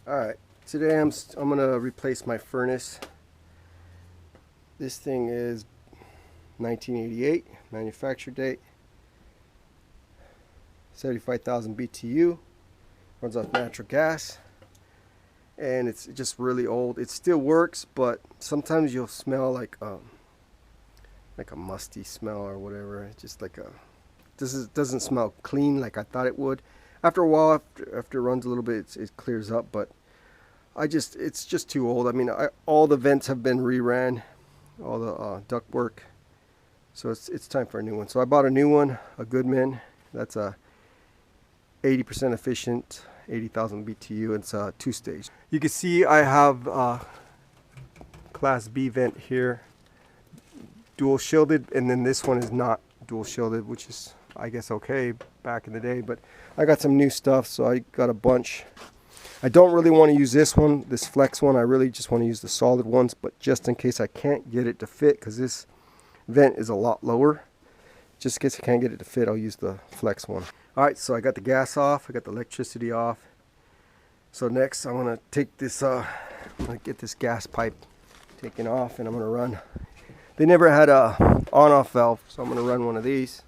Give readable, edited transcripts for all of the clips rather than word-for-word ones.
Alright, today I'm gonna replace my furnace. This thing is 1988 manufacture date, 75,000 BTU, runs off natural gas, and it's just really old. It still works, but sometimes you'll smell like a musty smell or whatever. It's just like doesn't smell clean like I thought it would. After a while, after it runs a little bit, it clears up, but it's just too old. I mean, all the vents have been reran, all the duct work, so it's time for a new one. So I bought a new one, a Goodman. That's a 80% efficient, 80,000 BTU. It's a 2-stage. You can see I have Class B vent here, dual shielded, and then this one is not dual shielded, which is, I guess, okay back in the day. But I got some new stuff, so I got a bunch. I don't really want to use this one, this flex one. I really just want to use the solid ones, but just in case I can't get it to fit, because this vent is a lot lower, just in case I can't get it to fit, I'll use the flex one. Alright, so I got the gas off, I got the electricity off. So next I'm going to take this, I'm going to get this gas pipe taken off, and I'm going to run. They never had a on-off valve, so I'm going to run one of these,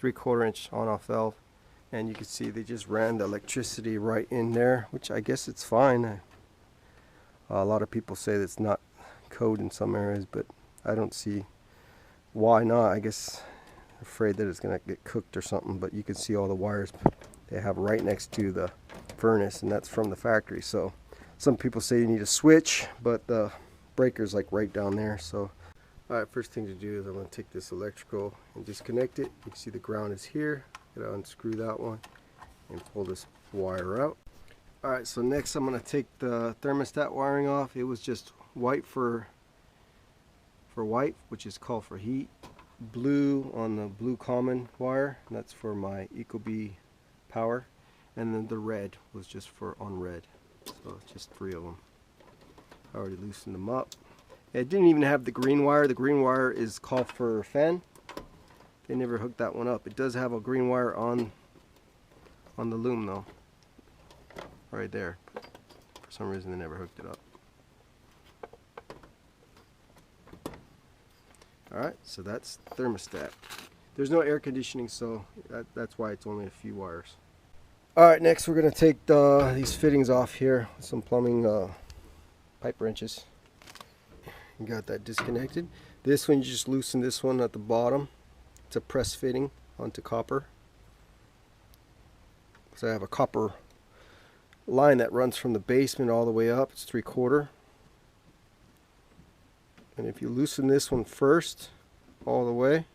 3/4 inch on-off valve. And you can see they just ran the electricity right in there, which I guess it's fine. A lot of people say that's not code in some areas, but I don't see why not. I guess I'm afraid that it's going to get cooked or something, but you can see all the wires they have right next to the furnace, and that's from the factory. So some people say you need a switch, but the breaker's like right down there. So alright, first thing to do is I'm going to take this electrical and disconnect it. You can see the ground is here. Gotta unscrew that one and pull this wire out. Alright, so next I'm going to take the thermostat wiring off. It was just white for white, which is called for heat, blue on the blue common wire, and that's for my ecobee power, and then the red was just for on red. So just 3 of them. I already loosened them up. It didn't even have the green wire. The green wire is called for fan. They never hooked that one up. It does have a green wire on the loom though, right there. For some reason they never hooked it up. Alright, so that's thermostat. There's no air conditioning, so that's why it's only a few wires. Alright, next we're going to take these fittings off here with some plumbing pipe wrenches. You got that disconnected. This one, you just loosen this one at the bottom. It's a press fitting onto copper. So I have a copper line that runs from the basement all the way up. It's 3/4. And if you loosen this one first all the way,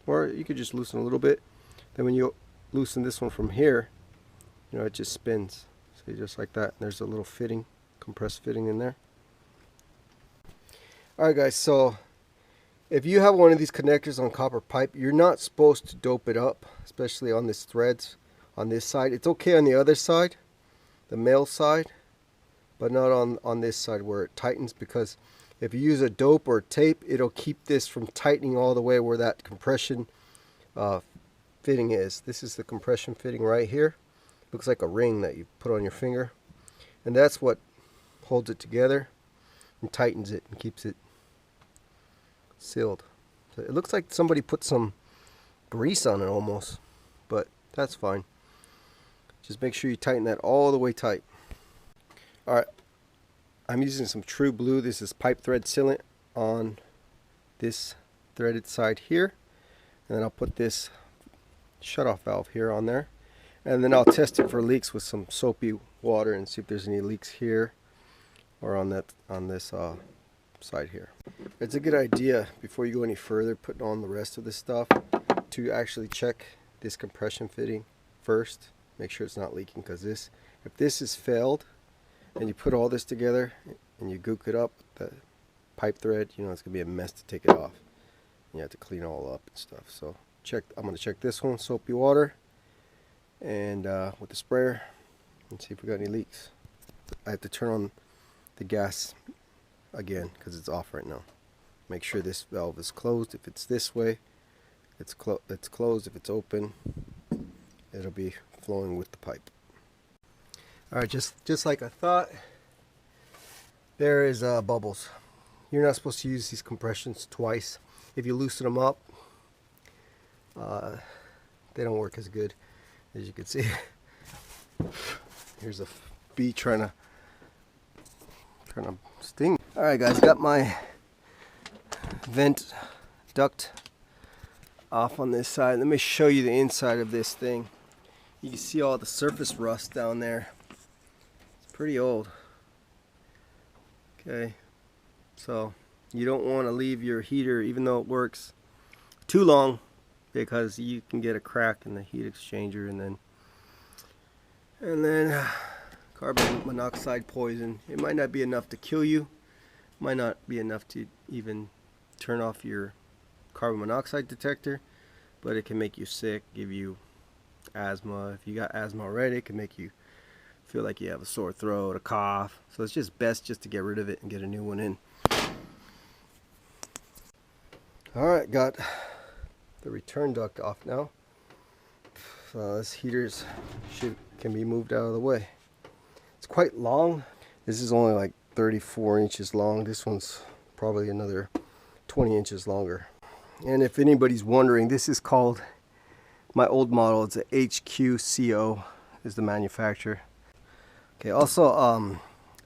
or you could just loosen a little bit, then when you loosen this one from here, you know, it just spins. See, just like that. There's a little fitting, compressed fitting in there. Alright guys, so if you have one of these connectors on copper pipe, you're not supposed to dope it up, especially on this threads on this side. It's okay on the other side, the male side, but not on this side where it tightens, because if you use a dope or tape, it'll keep this from tightening all the way where that compression fitting is. This is the compression fitting right here. Looks like a ring that you put on your finger, and that's what holds it together and tightens it and keeps it sealed. So it looks like somebody put some grease on it almost, but that's fine. Just make sure you tighten that all the way tight. Alright, I'm using some True Blue. This is pipe thread sealant on this threaded side here, and then I'll put this shutoff valve here on there, and then I'll test it for leaks with some soapy water and see if there's any leaks here or on this side here. It's a good idea before you go any further putting on the rest of this stuff to actually check this compression fitting first. Make sure it's not leaking, because if this is failed and you put all this together and you gook it up, the pipe thread, you know, it's gonna be a mess to take it off. You have to clean it all up and stuff. So I'm gonna check this one, soapy water, and with the sprayer, and see if we got any leaks. I have to turn on the gas again because it's off right now. Make sure this valve is closed. If it's this way, it's closed. If it's open, it'll be flowing with the pipe. Alright, just like I thought, there is bubbles. You're not supposed to use these compressions twice. If you loosen them up, they don't work as good, as you can see. Here's a bee trying to sting. All right, guys, got my vent duct off on this side. Let me show you the inside of this thing. You can see all the surface rust down there. It's pretty old. Okay, so you don't want to leave your heater, even though it works, too long, because you can get a crack in the heat exchanger, and then carbon monoxide poison. It might not be enough to kill you, might not be enough to even turn off your carbon monoxide detector, but it can make you sick, give you asthma. If you got asthma already, it can make you feel like you have a sore throat, a cough. So it's just best just to get rid of it and get a new one in. Alright, got the return duct off now. So this heater's can be moved out of the way. It's quite long. This is only like 34 inches long. This one's probably another 20 inches longer. And if anybody's wondering, this is called, my old model, it's a HQCO is the manufacturer. Okay, also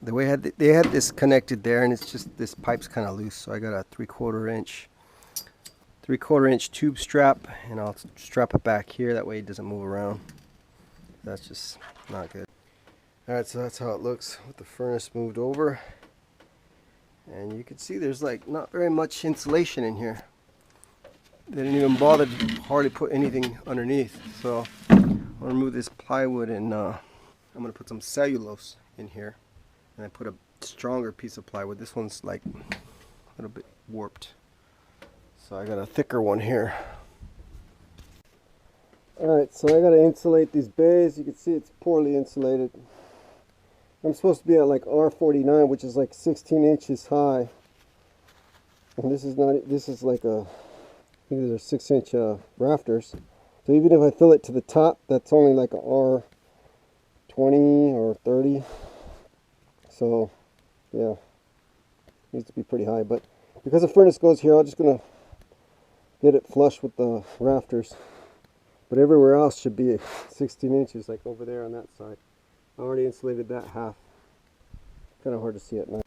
the way they had this connected there, and it's just, this pipe's kind of loose, so I got a 3/4 inch tube strap, and I'll strap it back here, that way it doesn't move around. That's just not good. Alright, so that's how it looks with the furnace moved over. And you can see there's like not very much insulation in here. They didn't even bother to hardly put anything underneath. So I'll remove this plywood, and I'm going to put some cellulose in here. And I put a stronger piece of plywood. This one's like a little bit warped. So I got a thicker one here. Alright, so I got to insulate these bays. You can see it's poorly insulated. I'm supposed to be at like R49, which is like 16 inches high. And this is not, this is like a, I think these are 6-inch rafters. So even if I fill it to the top, that's only like a R20 or 30. So yeah, needs to be pretty high. But because the furnace goes here, I'm just gonna get it flush with the rafters. But everywhere else should be 16 inches, like over there on that side. I already insulated that half. Kind of hard to see at night.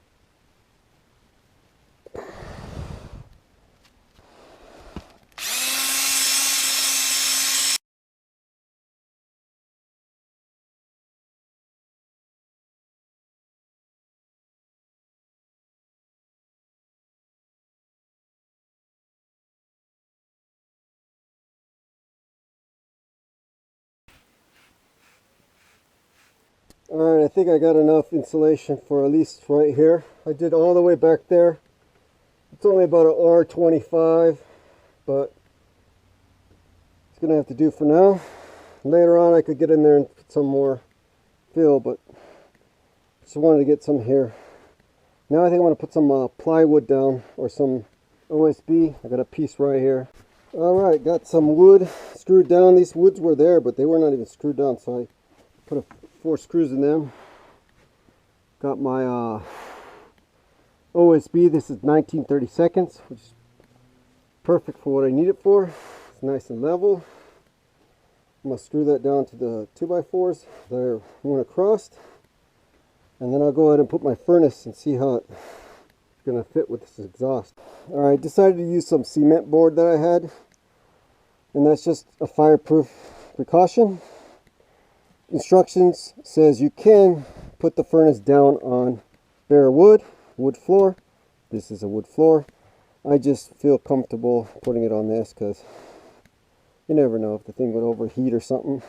Alright, I think I got enough insulation for at least right here. I did all the way back there. It's only about an R25, but it's going to have to do for now. Later on I could get in there and put some more fill, but just wanted to get some here. Now I think I'm going to put some plywood down, or some OSB. I got a piece right here. Alright, got some wood screwed down. These woods were there, but they were not even screwed down, so I put 4 screws in them. Got my OSB. This is 19/32, which is perfect for what I need it for. It's nice and level. I'm going to screw that down to the 2x4s that I went across. And then I'll go ahead and put my furnace and see how it's going to fit with this exhaust. Alright, decided to use some cement board that I had. And that's just a fireproof precaution. Instructions says you can put the furnace down on bare wood floor. This is a wood floor. I just feel comfortable putting it on this because you never know if the thing would overheat or something.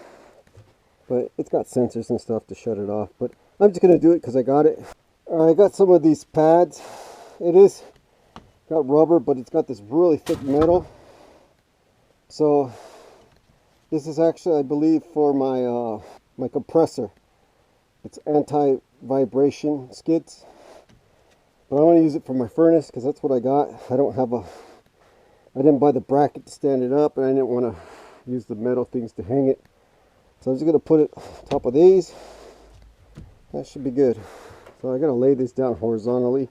But it's got sensors and stuff to shut it off. But I'm just going to do it because I got it. I got some of these pads. It is got rubber, but it's got this really thick metal. So this is actually, I believe, for my my compressor. It's anti-vibration skids, but I want to use it for my furnace because that's what I got. I didn't buy the bracket to stand it up, and I didn't want to use the metal things to hang it. So I'm just going to put it on top of these. That should be good. So I'm going to lay this down horizontally.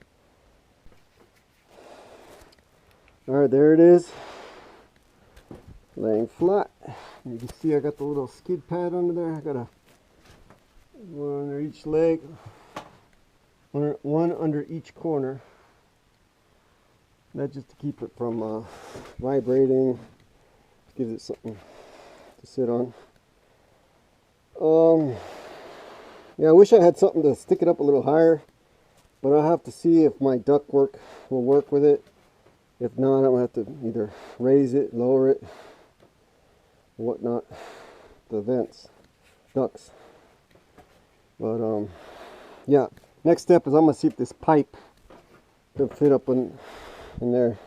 Alright, there it is. Laying flat. You can see I got the little skid pad under there. I got one under each leg. One under each corner. That just to keep it from vibrating. Gives it something to sit on. Yeah, I wish I had something to stick it up a little higher, but I'll have to see if my ductwork will work with it. If not, I'm gonna have to either raise it, lower it, whatnot. The vents, ducts. But yeah. Next step is I'm gonna see if this pipe can fit up in there.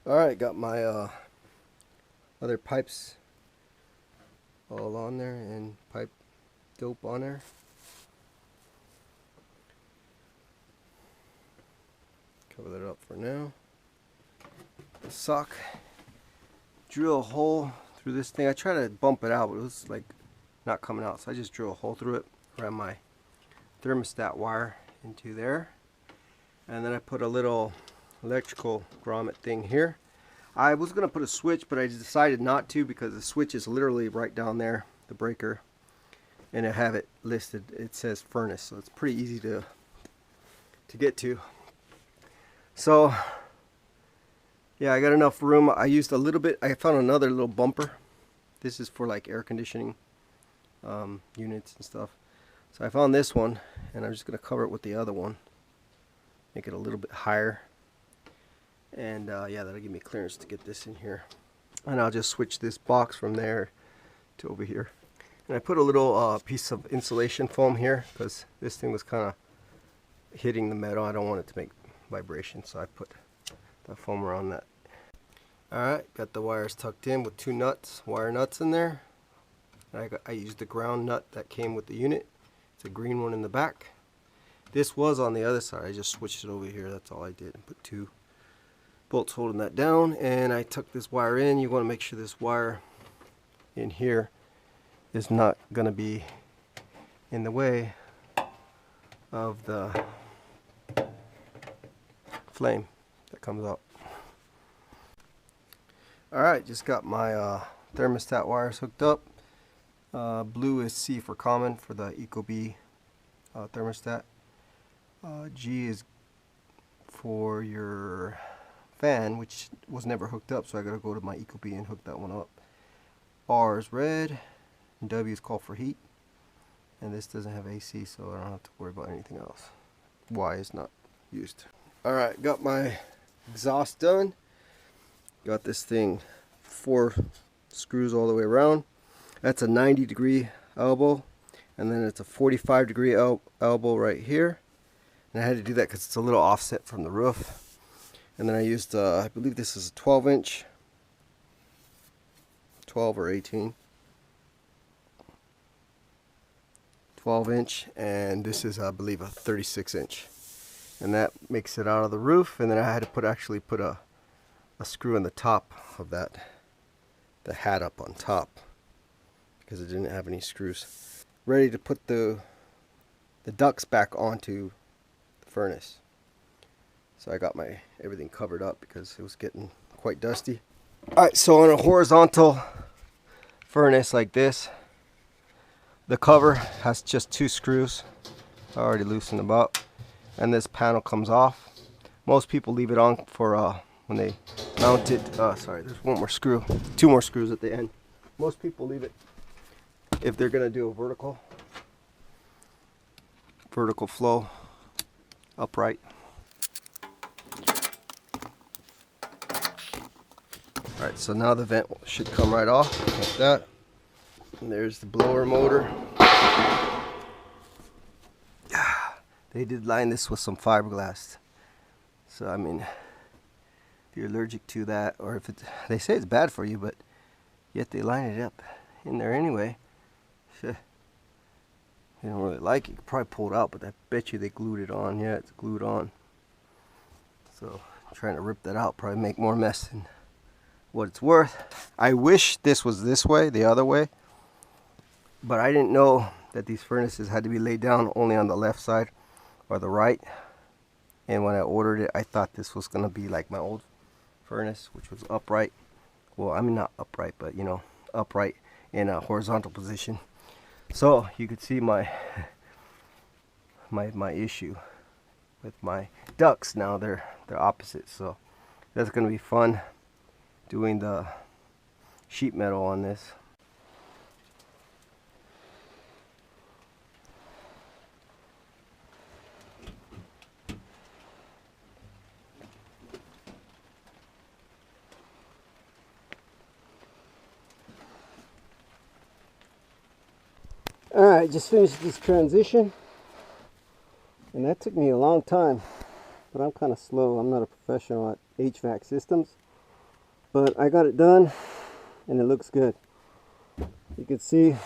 All right, got my other pipes all on there and pipe dope on there. Cover that up for now. Sock. Drill a hole through this thing. I try to bump it out, but it was like not coming out, so I just drill a hole through it. Ran my thermostat wire into there, and then I put a little electrical grommet thing here. I was gonna put a switch, but I decided not to because the switch is literally right down there, the breaker, and I have it listed. It says furnace, so it's pretty easy to get to. So yeah, I got enough room. I used a little bit. I found another little bumper. This is for like air conditioning units and stuff. So I found this one, and I'm just going to cover it with the other one. Make it a little bit higher. And yeah, that'll give me clearance to get this in here. And I'll just switch this box from there to over here. And I put a little piece of insulation foam here because this thing was kind of hitting the metal. I don't want it to make vibration, so I put the foam around that. Alright, got the wires tucked in with two nuts, wire nuts in there. I used the ground nut that came with the unit. It's a green one in the back. This was on the other side. I just switched it over here. That's all I did. And put two bolts holding that down. And I tucked this wire in. You want to make sure this wire in here is not going to be in the way of the flame that comes out. Alright, just got my thermostat wires hooked up. Blue is C for common for the ecobee thermostat. G is for your fan, which was never hooked up, so I gotta go to my ecobee and hook that one up. R is red, and W is called for heat, and this doesn't have AC, so I don't have to worry about anything else. Y is not used. Alright, got my exhaust done. Got this thing 4 screws all the way around. That's a 90-degree elbow, and then it's a 45-degree elbow right here. And I had to do that because it's a little offset from the roof. And then I used, I believe this is a 12-inch, 12 or 18, 12-inch, and this is, I believe, a 36-inch. And that makes it out of the roof. And then I had to actually put a screw in the top of that, the hat up on top, because it didn't have any screws. Ready to put the ducts back onto the furnace. So I got my everything covered up because it was getting quite dusty. Alright, so on a horizontal furnace like this, the cover has just 2 screws. I already loosened them up, and this panel comes off. Most people leave it on for when they mount it. Sorry, there's 1 more screw, 2 more screws at the end. Most people leave it if they're gonna do a vertical flow upright. Alright, so now the vent should come right off like that. And there's the blower motor. They did line this with some fiberglass. So I mean, if you're allergic to that, or if it's, they say it's bad for you, but yet they line it up in there anyway. So, they don't really like it. You could probably pull it out, but I bet you they glued it on. Yeah, it's glued on. So trying to rip that out probably make more mess than what it's worth. I wish this was this way, the other way, but I didn't know that these furnaces had to be laid down only on the left side or the right. And when I ordered it, I thought this was gonna be like my old furnace, which was upright. Well, I mean not upright, but you know, upright in a horizontal position. So you could see my issue with my ducts. Now they're opposite. So that's gonna be fun doing the sheet metal on this. Alright, just finished this transition, and that took me a long time, but I'm kind of slow. I'm not a professional at HVAC systems, but I got it done and it looks good. You can see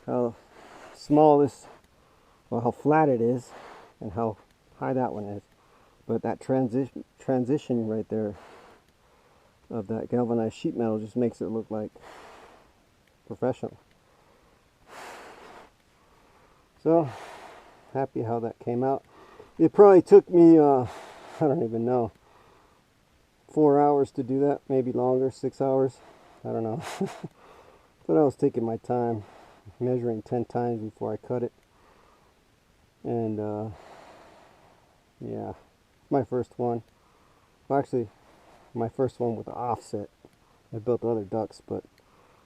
how small this, well, how flat it is and how high that one is, but that transition right there of that galvanized sheet metal just makes it look like professional. So happy how that came out. It probably took me I don't even know, 4 hours to do that, maybe longer, 6 hours, I don't know. But I was taking my time, measuring 10 times before I cut it. And yeah, my first one. Well, actually, my first one with the offset. I built other ducts, but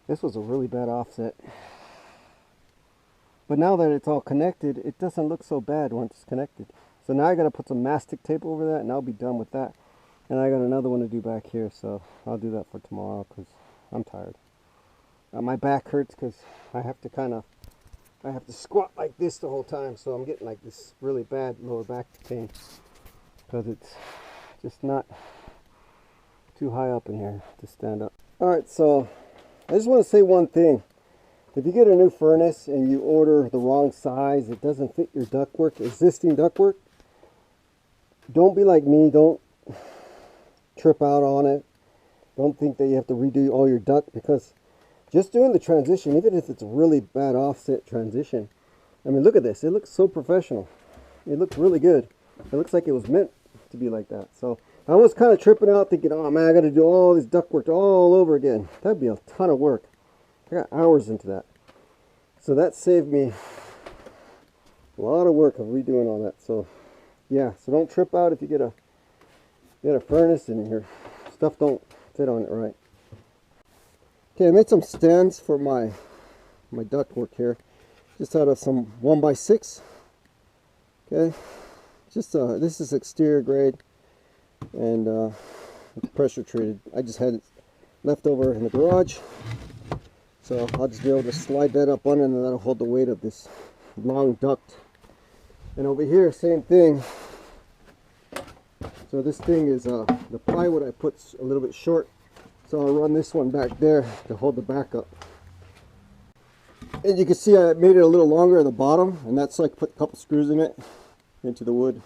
this was a really bad offset. But now that it's all connected, it doesn't look so bad once it's connected. So now I got to put some mastic tape over that, and I'll be done with that. And I got another one to do back here, so I'll do that for tomorrow because I'm tired. My back hurts because I have to squat like this the whole time, so I'm getting like this really bad lower back pain because it's just not too high up in here to stand up. Alright, so I just want to say one thing. If you get a new furnace and you order the wrong size, it doesn't fit your ductwork, existing ductwork, don't be like me. Don't trip out on it. Don't think that you have to redo all your duct, because just doing the transition, even if it's a really bad offset transition, I mean, look at this. It looks so professional. It looks really good. It looks like it was meant to be like that. So I was kind of tripping out thinking, oh man, I got to do all this ductwork all over again. That'd be a ton of work. I got hours into that. So that saved me a lot of work of redoing all that. So yeah, so don't trip out if you get a furnace and your stuff don't fit on it right. Okay, I made some stands for my ductwork here, just out of some 1x6. Okay, just this is exterior grade and it's pressure treated. I just had it left over in the garage, so I'll just be able to slide that up on, and that'll hold the weight of this long duct. And over here, same thing. So this thing is the plywood I put's a little bit short, so I'll run this one back there to hold the back up. And you can see I made it a little longer at the bottom, and that's like put a couple screws in it into the wood.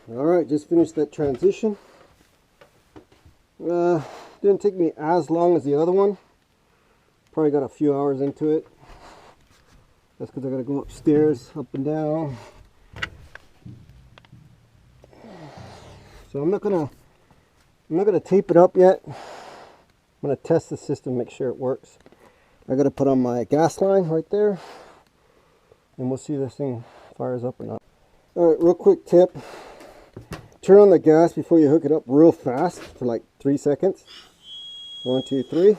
Alright, just finished that transition. Didn't take me as long as the other one. Probably got a few hours into it. That's because I got to go upstairs, up and down. So I'm not gonna tape it up yet. I'm gonna test the system, make sure it works. I got to put on my gas line right there, and we'll see if this thing fires up or not. Alright, real quick tip. Turn on the gas before you hook it up real fast for like 3 seconds. 1, 2, 3.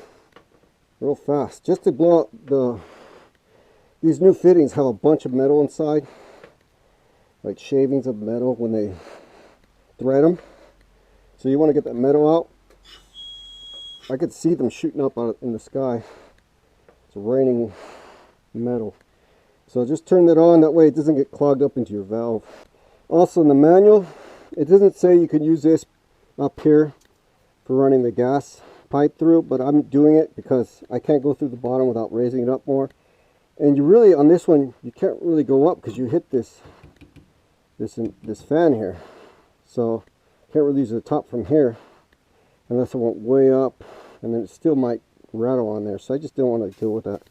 Real fast. Just to blow up these new fittings have a bunch of metal inside. Like shavings of metal when they thread them. So you want to get that metal out. I could see them shooting up out in the sky. It's raining metal. So just turn that on, that way it doesn't get clogged up into your valve. Also in the manual, it doesn't say you can use this up here for running the gas pipe through, but I'm doing it because I can't go through the bottom without raising it up more. And you really, on this one, you can't really go up because you hit this fan here. So can't really use the top from here unless I went way up, and then it still might rattle on there. So I just don't want to deal with that.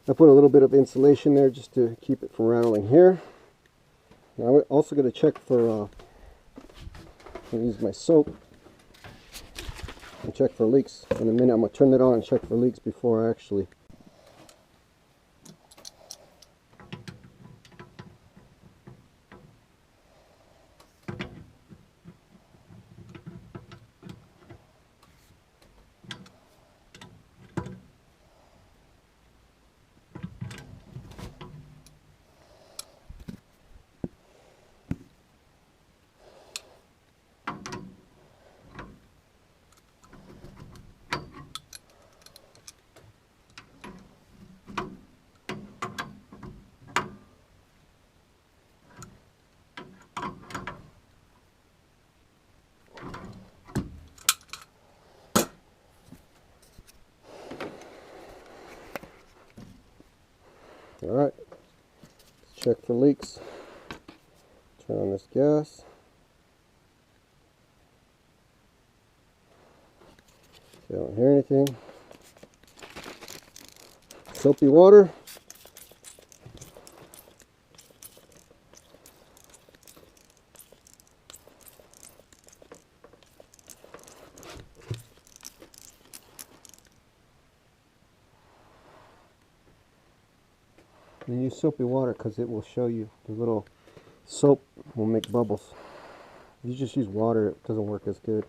I put a little bit of insulation there just to keep it from rattling here. Now I'm also going to check for, I'm going to use my soap and check for leaks. In a minute I'm going to turn that on and check for leaks before I actually. Alright, check for leaks. Turn on this gas. See, I don't hear anything. Soapy water. And use soapy water because it will show you the little soap will make bubbles. If you just use water, it doesn't work as good.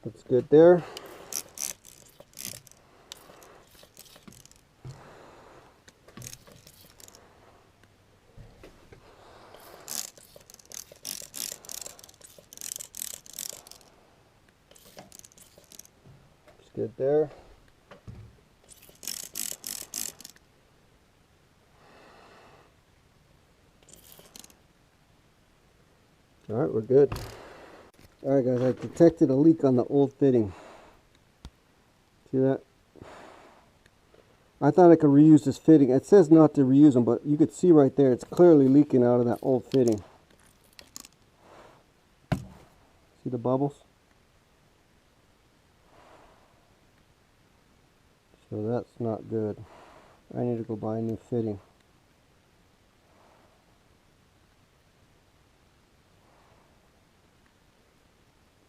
Looks good there. Good there. Alright, we're good. Alright guys, I detected a leak on the old fitting. See that? I thought I could reuse this fitting. It says not to reuse them, but you could see right there, it's clearly leaking out of that old fitting. See the bubbles? So that's not good. I need to go buy a new fitting.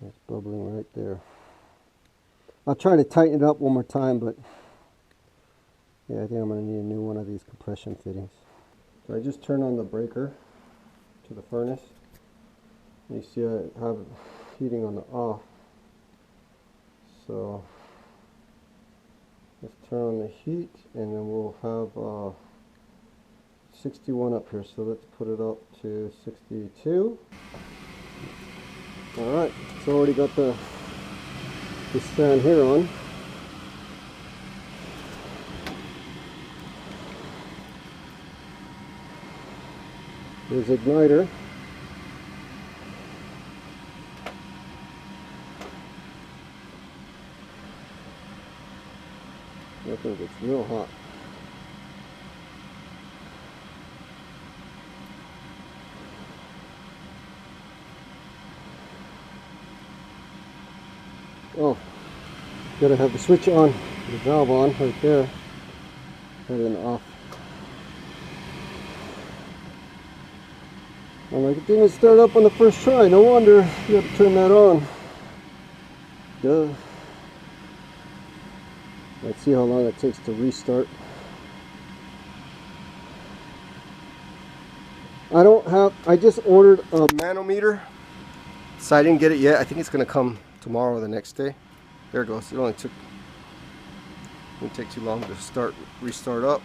It's bubbling right there. I'll try to tighten it up one more time, but yeah, I think I'm going to need a new one of these compression fittings. So I just turned on the breaker to the furnace. You see I have heating on the off. So let's turn on the heat, and then we'll have 61 up here. So let's put it up to 62. Alright, so already got this fan here on. There's igniter. I think it's real hot. Oh, gotta have the switch on, the valve on right there, and then off. I'm like, it didn't start up on the first try. No wonder you have to turn that on. Duh. Let's see how long it takes to restart. I just ordered a manometer, so I didn't get it yet. I think it's gonna come tomorrow or the next day. There it goes. It only didn't take too long to restart up.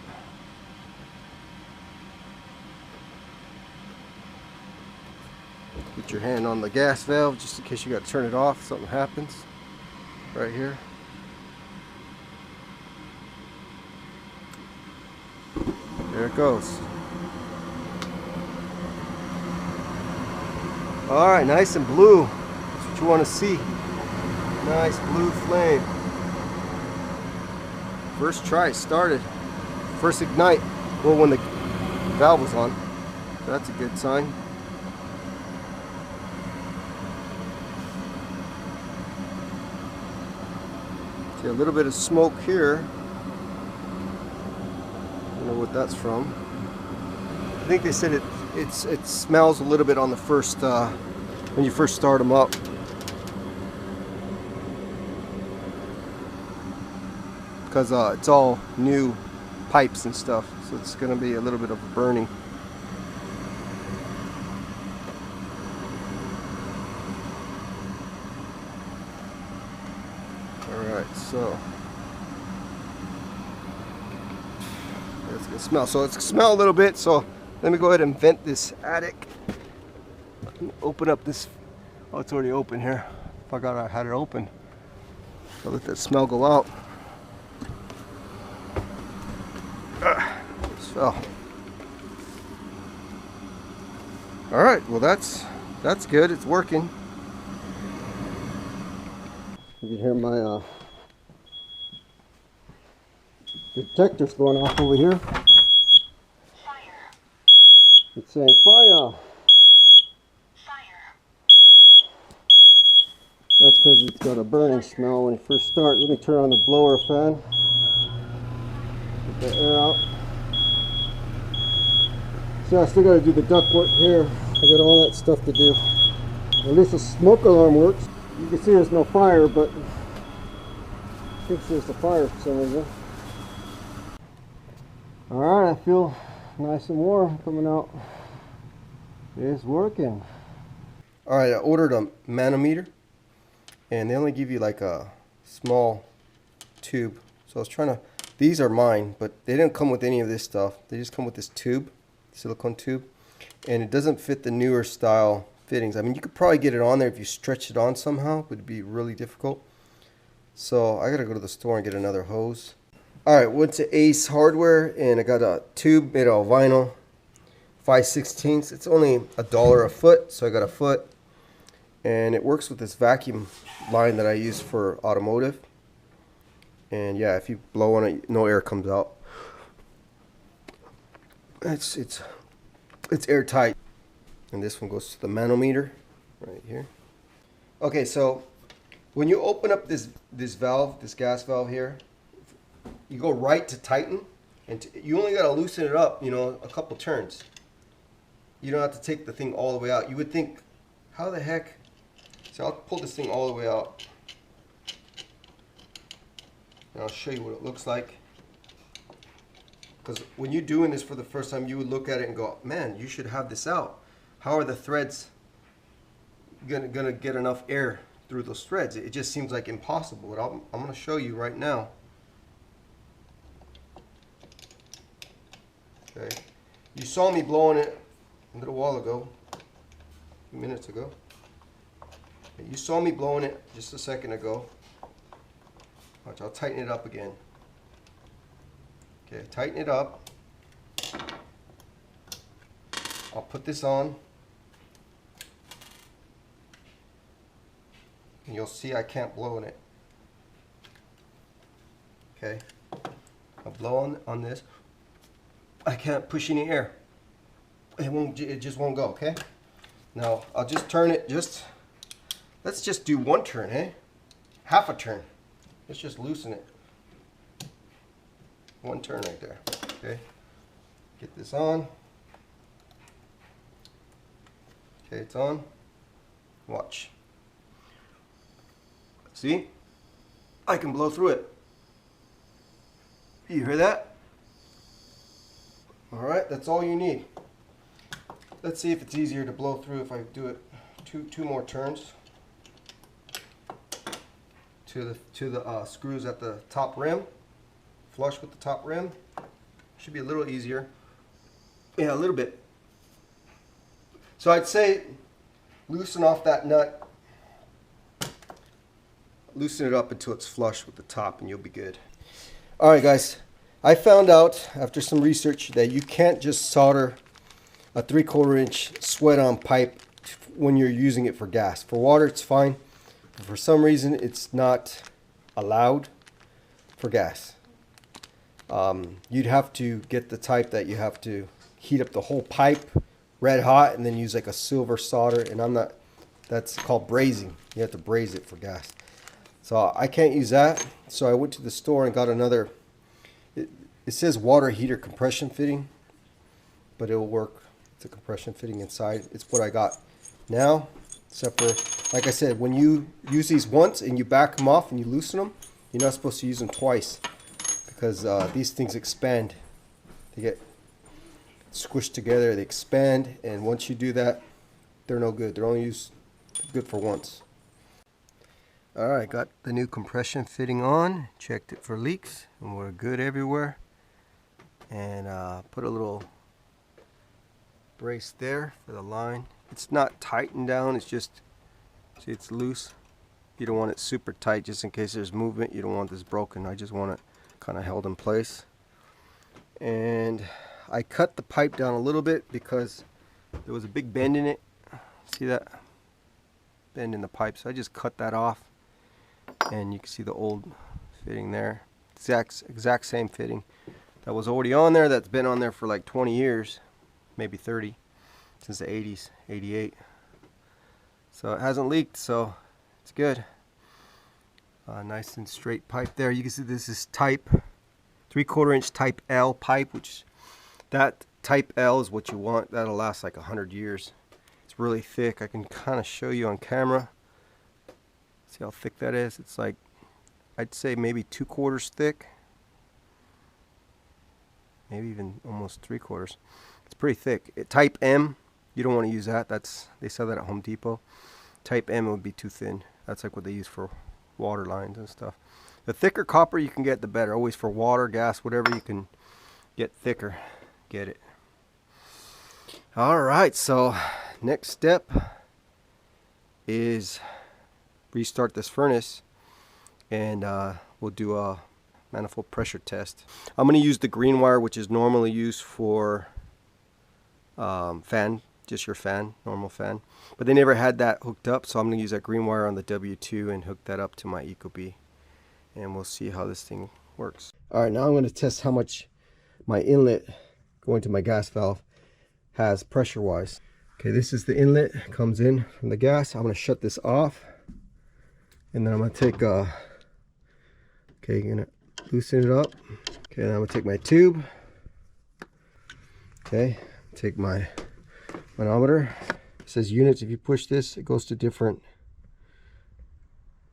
Put your hand on the gas valve just in case you got to turn it off if something happens. Right here. There it goes. Alright, nice and blue. That's what you want to see. Nice blue flame. First try started. First ignite. Well, when the valve was on. So that's a good sign. See a little bit of smoke here. I don't know what that's from. I think they said it smells a little bit on the first when you first start them up. Because it's all new pipes and stuff, so it's going to be a little bit of a burning. Alright, so it's going to smell. So it's going to smell a little bit, so let me go ahead and vent this attic. Open up this. Oh, it's already open here. Forgot I had it open. So let that smell go out. So, all right. Well, that's good. It's working. You can hear my detectors going off over here. Fire. It's saying fire. Fire. That's because it's got a burning smell when you first start. Let me turn on the blower fan. Get the air out. So I still got to do the ductwork here. I got all that stuff to do. At least the smoke alarm works. You can see there's no fire, but I think there's a fire for some reason. Alright, I feel nice and warm coming out. It's working. Alright, I ordered a manometer, and they only give you like a small tube. So I was trying to, these are mine, but they didn't come with any of this stuff. They just come with this tube, silicone tube, and it doesn't fit the newer style fittings. I mean, you could probably get it on there if you stretch it on somehow, but it'd be really difficult. So I gotta go to the store and get another hose. Alright, went to Ace Hardware and I got a tube made out of vinyl, 5/16. It's only $1 a foot, so I got a foot. And it works with this vacuum line that I use for automotive. And yeah, if you blow on it, no air comes out. It's airtight. And this one goes to the manometer right here. Okay, so when you open up this valve, this gas valve here, you go right to tighten, and you only got to loosen it up, you know, a couple turns. You don't have to take the thing all the way out. You would think, how the heck? So I'll pull this thing all the way out. And I'll show you what it looks like. Because when you're doing this for the first time, you would look at it and go, man, you should have this out. How are the threads gonna get enough air through those threads? It just seems like impossible. But I'm gonna show you right now. Okay, you saw me blowing it a little while ago, a few minutes ago. You saw me blowing it just a second ago. Watch, I'll tighten it up again. Okay, tighten it up. I'll put this on. And you'll see I can't blow in it. Okay, I'll blow on this. I can't push any air. It just won't go, okay? Now, I'll just turn it, let's just do one turn, eh? Half a turn. Let's just loosen it. One turn right there, okay? Get this on. Okay, it's on. Watch. See? I can blow through it. You hear that? Alright, that's all you need. Let's see if it's easier to blow through if I do it two more turns to the screws at the top rim, flush with the top rim. Should be a little easier. Yeah, a little bit. So I'd say loosen off that nut, loosen it up until it's flush with the top, and you'll be good. Alright guys, I found out after some research that you can't just solder a 3/4 inch sweat-on pipe when you're using it for gas. For water it's fine. For some reason, it's not allowed for gas. You'd have to get the type that you have to heat up the whole pipe red hot and then use like a silver solder, and I'm not, that's called brazing. You have to braze it for gas. So I can't use that. So I went to the store and got another, it says water heater compression fitting, but it will work. It's a compression fitting inside. It's what I got now, except for, like I said, when you use these once and you back them off and you loosen them, you're not supposed to use them twice, because these things expand. They get squished together, they expand, and once you do that, they're no good. They're only good for once. Alright, got the new compression fitting on, checked it for leaks, and we're good everywhere. And put a little brace there for the line. It's not tightened down, it's just, see, it's loose. You don't want it super tight just in case there's movement. You don't want this broken. I just want it kind of held in place. And I cut the pipe down a little bit because there was a big bend in it. See that bend in the pipe? So I just cut that off, and you can see the old fitting there. Exact same fitting that was already on there, that's been on there for like 20 years, maybe 30, since the 80s, 88. So it hasn't leaked, so it's good. Nice and straight pipe there. You can see this is type 3/4 inch type L pipe, which that type L is what you want. That'll last like 100 years. It's really thick. I can kind of show you on camera. See how thick that is? It's like, I'd say maybe 2/4 thick. Maybe even almost 3/4. It's pretty thick. Type M, you don't want to use that. They sell that at Home Depot. Type M would be too thin. That's like what they use for water lines and stuff. The thicker copper you can get, the better. Always for water, gas, whatever you can get thicker, get it. Alright, so next step is restart this furnace, and we'll do a manifold pressure test. I'm going to use the green wire, which is normally used for fan, just your fan, normal fan. But they never had that hooked up, so I'm going to use that green wire on the W2 and hook that up to my Ecobee. And we'll see how this thing works. Alright, now I'm going to test how much my inlet going to my gas valve has pressure-wise. Okay, this is the inlet, comes in from the gas. I'm going to shut this off. And then I'm going to take, okay, going to loosen it up. Okay, then I'm going to take my tube. Okay, take my manometer. It says units. If you push this, it goes to different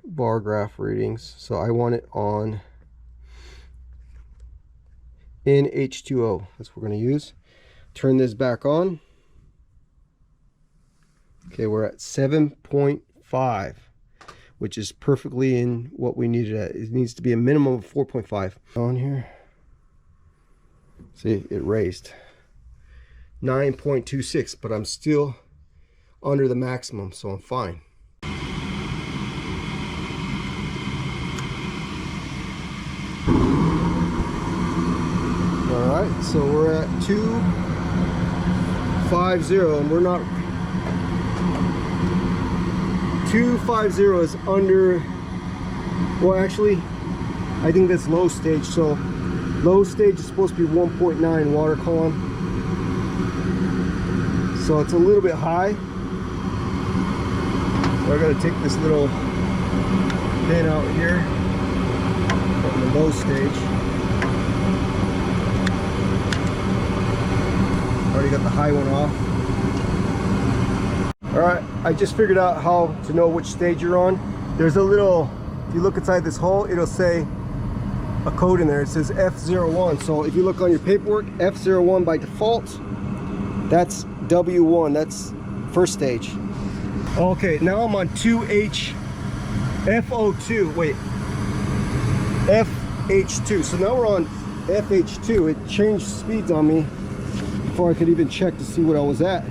bar graph readings. So I want it on NH2O. That's what we're going to use. Turn this back on. Okay, we're at 7.5, which is perfectly in what we needed at. It needs to be a minimum of 4.5. On here, see, it raised 9.26, but I'm still under the maximum, so I'm fine. Alright, so we're at 250, and we're not, 250 is under, well actually, I think that's low stage, so low stage is supposed to be 1.9 water column. So it's a little bit high. We're going to take this little pin out here from the low stage. Already got the high one off. Alright, I just figured out how to know which stage you're on. There's a little, if you look inside this hole, it'll say a code in there. It says F01. So if you look on your paperwork, F01 by default, that's W1, that's first stage. Okay, now I'm on 2H FO2, wait, FH2. So now we're on FH2. It changed speeds on me before I could even check to see what I was at.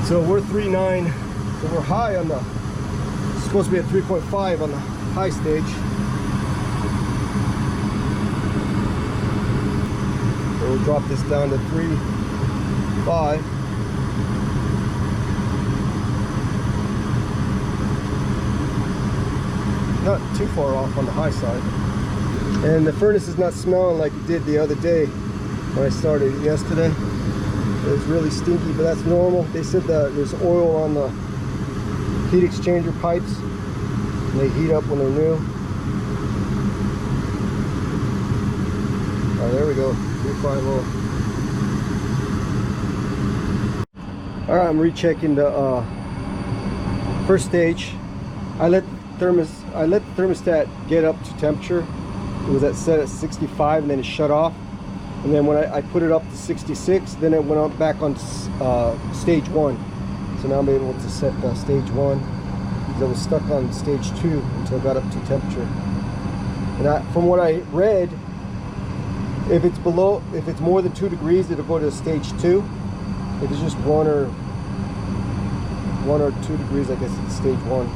So we're 3.9, so we're high on the, supposed to be at 3.5 on the high stage. So we'll drop this down to 3.5. not too far off on the high side. And the furnace is not smelling like it did the other day when I started it yesterday. It was really stinky, but that's normal. They said that there's oil on the heat exchanger pipes, and they heat up when they're new. Oh, there we go, 350. All right, I'm rechecking the first stage. I let the thermostat get up to temperature. It was set at 65, and then it shut off. And then when I put it up to 66, then it went up back on stage 1. So now I'm able to set stage 1, because I was stuck on stage 2 until I got up to temperature. And from what I read, if it's more than 2 degrees, it'll go to stage 2. If it's just 1 or 2 degrees, I guess it's stage 1.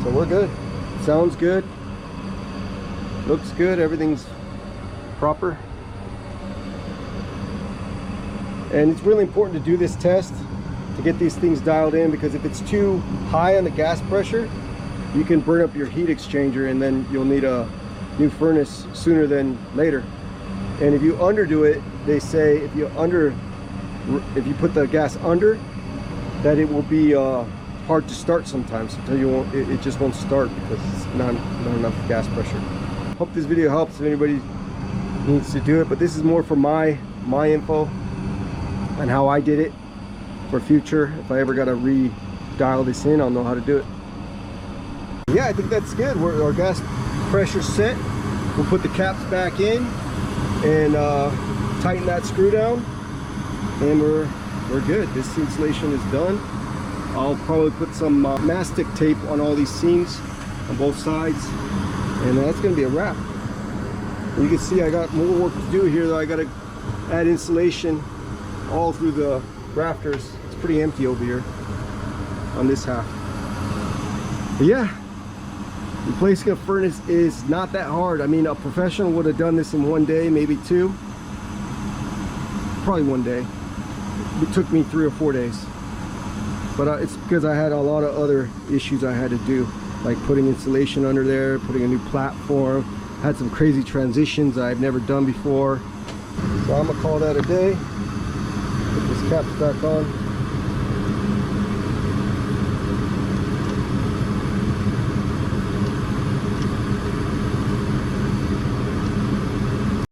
So we're good. Sounds good. Looks good. Everything's proper. And it's really important to do this test to get these things dialed in, because if it's too high on the gas pressure, you can burn up your heat exchanger, and then you'll need a new furnace sooner than later. And if you underdo it, they say if you put the gas under, that it will be hard to start sometimes. Until it just won't start because it's not enough gas pressure. Hope this video helps if anybody needs to do it, but this is more for my info and how I did it for future. If I ever got to re-dial this in, I'll know how to do it. Yeah, I think that's good. Our gas pressure's set. We'll put the caps back in and tighten that screw down, and we're good. This insulation is done. I'll probably put some mastic tape on all these seams on both sides, and that's going to be a wrap. You can see I got more work to do here, though. I got to add insulation all through the rafters. It's pretty empty over here on this half. But yeah, replacing a furnace is not that hard. I mean, a professional would have done this in 1 day, maybe 2. Probably 1 day. It took me 3 or 4 days. But it's because I had a lot of other issues I had to do, like putting insulation under there, putting a new platform. Had some crazy transitions I've never done before. So I'm gonna call that a day. Put this caps back on.